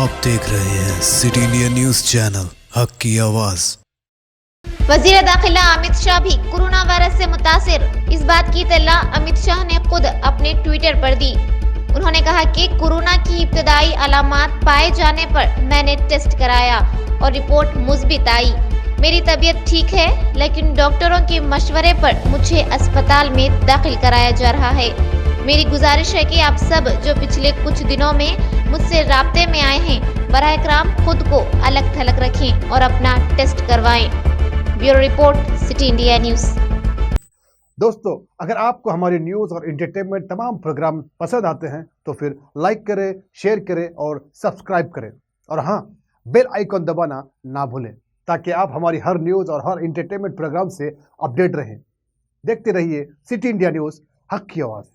आप देख रहे हैं सिटी इंडिया न्यूज चैनल, हक की आवाज। वजीर दाखिला अमित शाह भी कोरोना वायरस से मुतासिर। इस बात की इत्तला अमित शाह ने खुद अपने ट्विटर पर दी। उन्होंने कहा कि कोरोना की इब्तदाई अलामात पाए जाने पर मैंने टेस्ट कराया और रिपोर्ट मुस्बित आई। मेरी तबीयत ठीक है, लेकिन डॉक्टरों के मशवरे पर मुझे अस्पताल में दाखिल कराया जा रहा है। मेरी गुजारिश है कि आप सब जो पिछले कुछ दिनों में मुझसे राब्ते में आए हैं, बराह कराम खुद को अलग थलग रखें और अपना टेस्ट करवाएं। Bureau report, city India news. दोस्तों, अगर आपको हमारी न्यूज़ और एंटरटेनमेंट तमाम प्रोग्राम पसंद आते हैं तो फिर लाइक करें, शेयर करें और सब्सक्राइब करें। और हाँ, बेल आइकॉन दबाना ना भूलें ताकि आप हमारी हर न्यूज़ और हर एंटरटेनमेंट प्रोग्राम से अपडेट रहें। देखते रहिए सिटी इंडिया न्यूज़, हक की आवाज़।